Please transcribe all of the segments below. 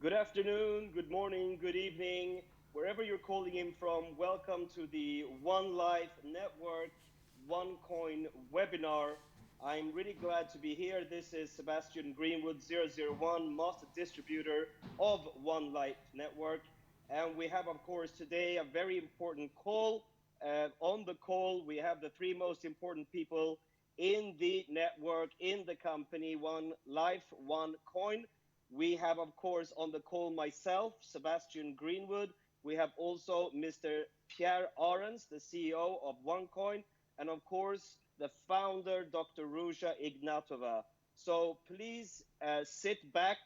Good afternoon, good morning, good evening, wherever you're calling in from. Welcome to the OneLife Network OneCoin webinar. I'm really glad to be here. This is Sebastian Greenwood, 001, Master Distributor of OneLife Network. And we have, of course, today a very important call. On the call, we have the three most important people in the network, in the company, OneLife, OneCoin. We have, of course, on the call myself, Sebastian Greenwood. We have also Mr. Pierre Arens, the CEO of OneCoin, and of course, the founder, Dr. Ruja Ignatova. So please sit back,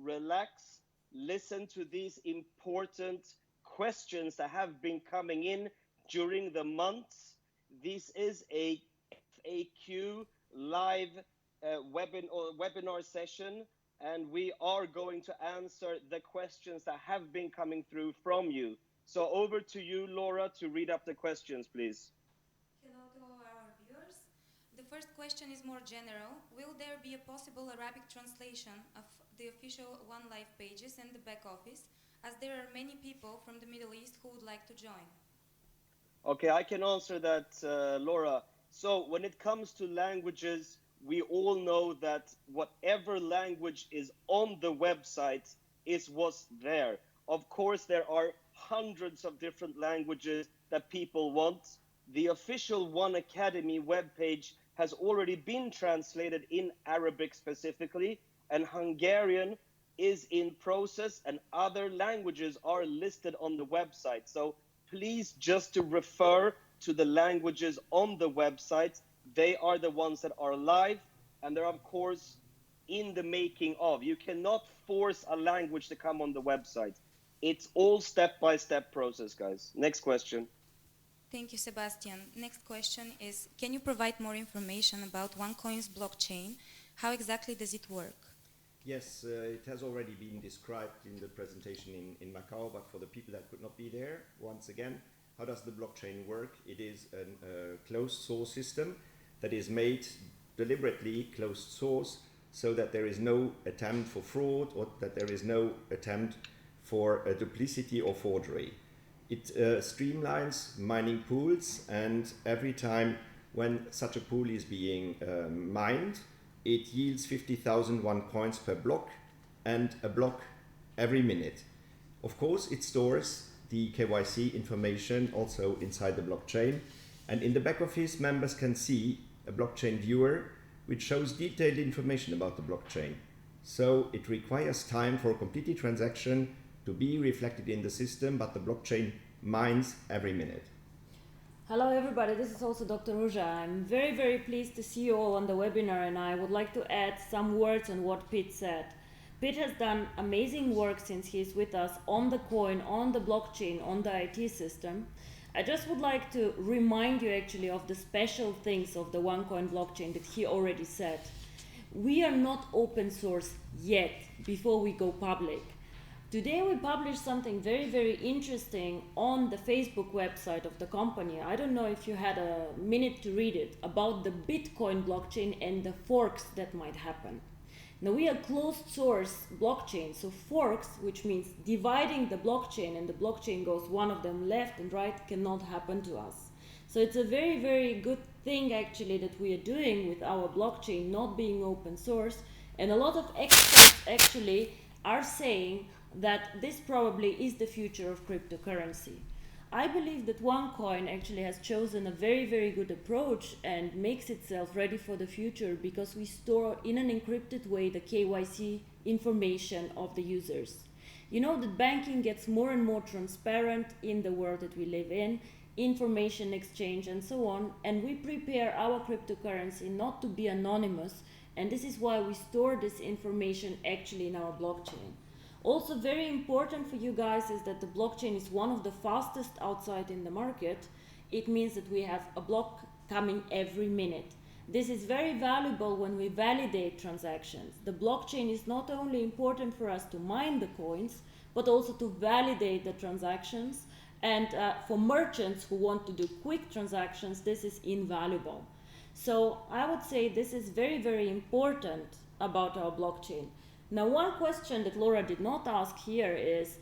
relax, listen to these important questions that have been coming in during the months. This is a FAQ live webinar session, and we are going to answer the questions that have been coming through from you. So over to you, Laura, to read up the questions, please. Hello to all our viewers. The first question is more general. Will there be a possible Arabic translation of the official OneLife pages and the back office, as there are many people from the Middle East who would like to join? Okay, I can answer that, Laura. So when it comes to languages, we all know that whatever language is on the website is what's there. Of course, there are hundreds of different languages that people want. The official One Academy webpage has already been translated in Arabic specifically, and Hungarian is in process, and other languages are listed on the website. So please just to refer to the languages on the website. They are the ones that are live, and they're of course in the making of. You cannot force a language to come on the website. It's all step-by-step process, guys. Next question. Thank you, Sebastian. Next question is, can you provide more information about OneCoin's blockchain? How exactly does it work? Yes, it has already been described in the presentation in Macau, but for the people that could not be there, once again, how does the blockchain work? It is a closed source system that is made deliberately closed source so that there is no attempt for fraud or that there is no attempt for a duplicity or forgery. It streamlines mining pools, and every time when such a pool is being mined, it yields 50,000 OneCoins per block and a block every minute. Of course, it stores the KYC information also inside the blockchain. And in the back office, members can see a blockchain viewer which shows detailed information about the blockchain. So it requires time for a complete transaction to be reflected in the system, but the blockchain mines every minute. Hello everybody, this is also Dr. Ruja. I'm very pleased to see you all on the webinar, and I would like to add some words on what Pete said. Pete has done amazing work since he's with us on the coin, on the blockchain, on the IT system. I just would like to remind you actually of the special things of the OneCoin blockchain that he already said. We are not open source yet before we go public. Today we published something very interesting on the Facebook website of the company. I don't know if you had a minute to read it, about the Bitcoin blockchain and the forks that might happen. Now we are closed source blockchain, so forks, which means dividing the blockchain and the blockchain goes one of them left and right, cannot happen to us. So it's a very good thing actually that we are doing with our blockchain not being open source, and a lot of experts actually are saying that this probably is the future of cryptocurrency. I believe that OneCoin actually has chosen a very good approach and makes itself ready for the future, because we store in an encrypted way the KYC information of the users. You know that banking gets more and more transparent in the world that we live in, information exchange and so on, and we prepare our cryptocurrency not to be anonymous, and this is why we store this information actually in our blockchain. Also very important for you guys is that the blockchain is one of the fastest outside in the market. It means that we have a block coming every minute. This is very valuable when we validate transactions. The blockchain is not only important for us to mine the coins, but also to validate the transactions. And for merchants who want to do quick transactions, this is invaluable. So I would say this is very important about our blockchain. Now, one question that Laura did not ask here is,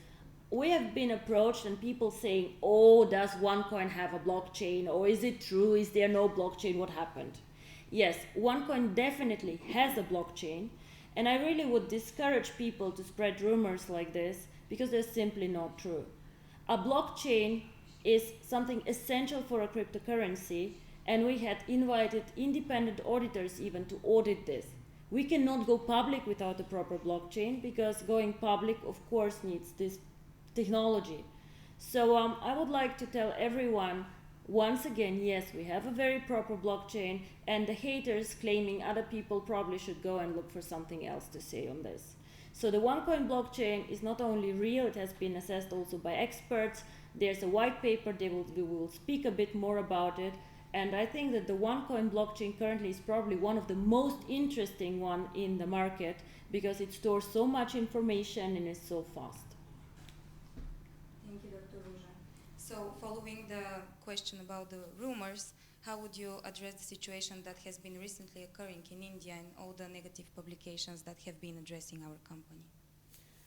we have been approached and people saying, oh, does OneCoin have a blockchain? Or is it true? Is there no blockchain? What happened? Yes, OneCoin definitely has a blockchain. And I really would discourage people to spread rumors like this because they're simply not true. A blockchain is something essential for a cryptocurrency, and we had invited independent auditors even to audit this. We cannot go public without a proper blockchain because going public, of course, needs this technology. So I would like to tell everyone, once again, yes, we have a very proper blockchain, and the haters claiming other people probably should go and look for something else to say on this. So the OneCoin blockchain is not only real, it has been assessed also by experts. There's a white paper, we will speak a bit more about it. And I think that the OneCoin blockchain currently is probably one of the most interesting one in the market because it stores so much information and is so fast. Thank you, Dr. Ruja. So following the question about the rumors, how would you address the situation that has been recently occurring in India and all the negative publications that have been addressing our company?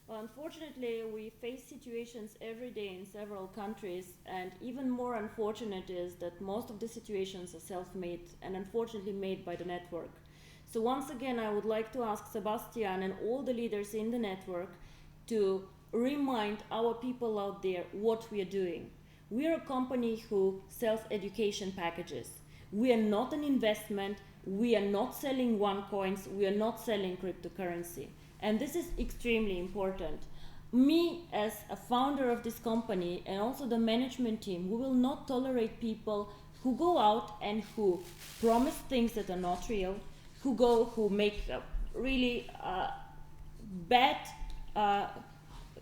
Well, unfortunately, we face situations every day in several countries, and even more unfortunate is that most of the situations are self-made and unfortunately made by the network. So once again, I would like to ask Sebastian and all the leaders in the network to remind our people out there what we are doing. We are a company who sells education packages. We are not an investment. We are not selling OneCoins. We are not selling cryptocurrency. And this is extremely important. Me, as a founder of this company and also the management team, we will not tolerate people who go out and who promise things that are not real, who make really bad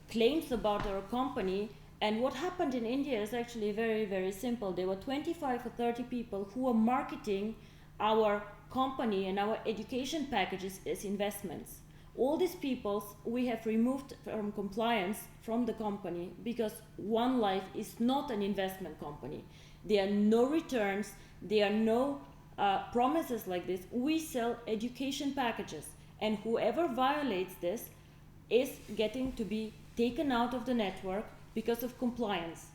claims about our company. And what happened in India is actually very, very simple. There were 25 or 30 people who were marketing our company and our education packages as investments. All these people we have removed from compliance from the company because OneLife is not an investment company. There are no returns, there are no promises like this. We sell education packages, and whoever violates this is getting to be taken out of the network because of compliance.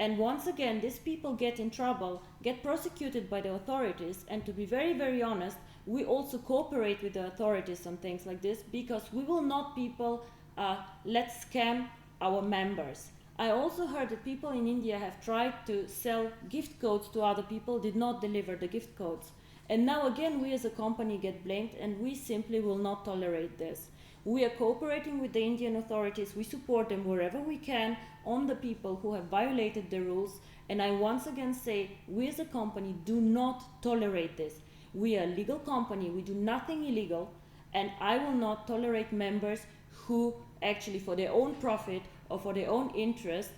And once again, these people get in trouble, get prosecuted by the authorities, and to be very, very honest, we also cooperate with the authorities on things like this because we will not let scam our members. I also heard that people in India have tried to sell gift codes to other people, did not deliver the gift codes. And now again, we as a company get blamed, and we simply will not tolerate this. We are cooperating with the Indian authorities. We support them wherever we can on the people who have violated the rules. And I once again say, we as a company do not tolerate this. We are a legal company. We do nothing illegal. And I will not tolerate members who actually for their own profit or for their own interest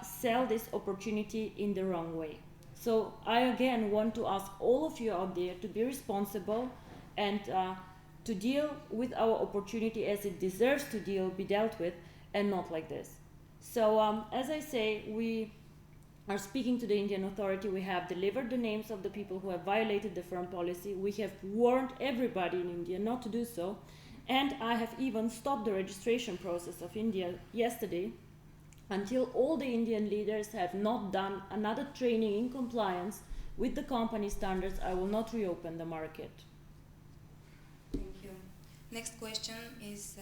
sell this opportunity in the wrong way. So I again want to ask all of you out there to be responsible and to deal with our opportunity as it deserves to be dealt with, and not like this. So as I say, we are speaking to the Indian authority. We have delivered the names of the people who have violated the firm policy. We have warned everybody in India not to do so. And I have even stopped the registration process of India yesterday until all the Indian leaders have not done another training in compliance with the company standards. I will not reopen the market. Thank you. Next question is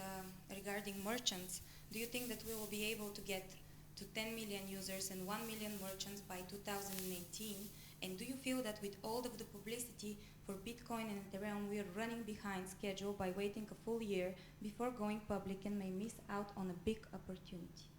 regarding merchants. Do you think that we will be able to get to 10 million users and 1 million merchants by 2018? And do you feel that with all of the publicity for Bitcoin and Ethereum, we are running behind schedule by waiting a full year before going public and may miss out on a big opportunity?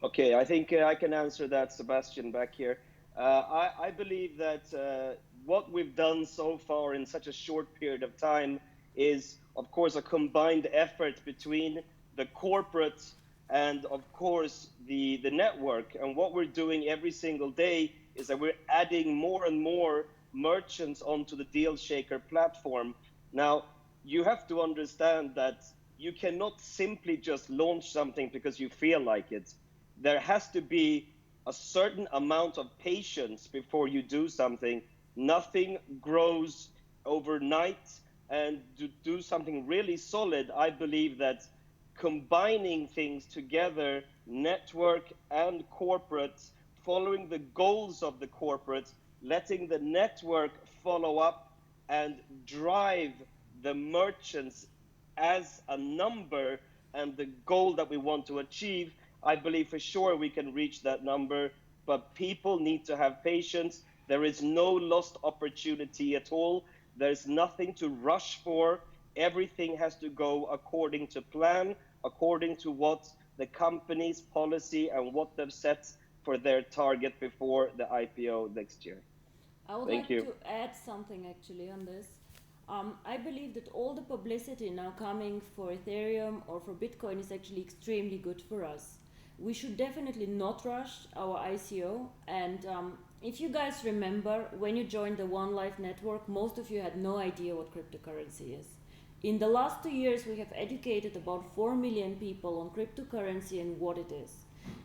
Okay, I think I can answer that, Sebastian, back here. I believe that what we've done so far in such a short period of time is, of course, a combined effort between the corporate and, of course, the network. And what we're doing every single day is that we're adding more and more merchants onto the Deal Shaker platform. Now, you have to understand that you cannot simply just launch something because you feel like it. There has to be a certain amount of patience before you do something. Nothing grows overnight. and to do something really solid, I believe that combining things together, network and corporate, following the goals of the corporate, letting the network follow up and drive the merchants as a number and the goal that we want to achieve, I believe for sure we can reach that number, but people need to have patience. There is no lost opportunity at all. There's nothing to rush for. Everything has to go according to plan, according to what the company's policy and what they've set for their target before the IPO next year. I would like to add something actually on this. I believe that all the publicity now coming for Ethereum or for Bitcoin is actually extremely good for us. We should definitely not rush our ICO. And if you guys remember, when you joined the OneLife network, most of you had no idea what cryptocurrency is. In the last 2 years, we have educated about 4 million people on cryptocurrency and what it is.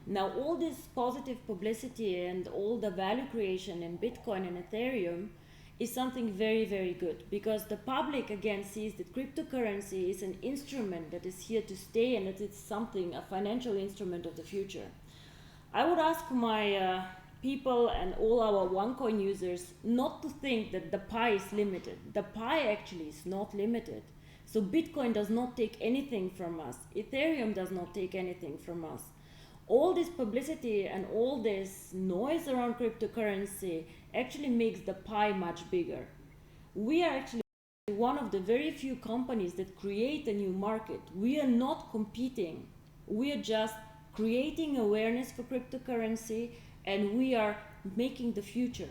Now, all this positive publicity and all the value creation in Bitcoin and Ethereum is something very, very good, because the public again sees that cryptocurrency is an instrument that is here to stay and that it's something, a financial instrument of the future. I would ask my people and all our OneCoin users not to think that the pie is limited. The pie actually is not limited. So Bitcoin does not take anything from us. Ethereum does not take anything from us. All this publicity and all this noise around cryptocurrency actually makes the pie much bigger. We are actually one of the very few companies that create a new market. We are not competing. We are just creating awareness for cryptocurrency, and we are making the future.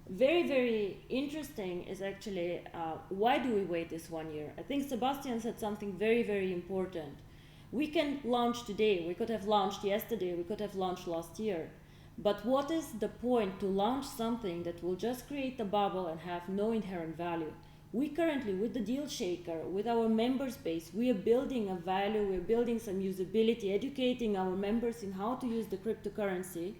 Very, very interesting is actually why do we wait this 1 year? I think Sebastian said something very, very important. We can launch today, we could have launched yesterday, we could have launched last year. But what is the point to launch something that will just create a bubble and have no inherent value? We currently, with the Deal Shaker, with our members base, we are building a value, we're building some usability, educating our members in how to use the cryptocurrency.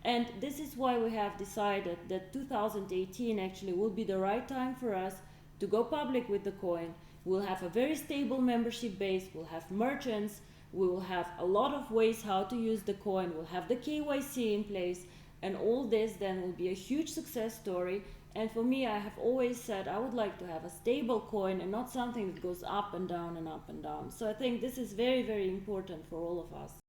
And this is why we have decided that 2018 actually will be the right time for us to go public with the coin. We'll have a very stable membership base, we'll have merchants, we will have a lot of ways how to use the coin, we'll have the KYC in place, and all this then will be a huge success story. And for me, I have always said I would like to have a stable coin and not something that goes up and down and up and down. So I think this is very, very important for all of us.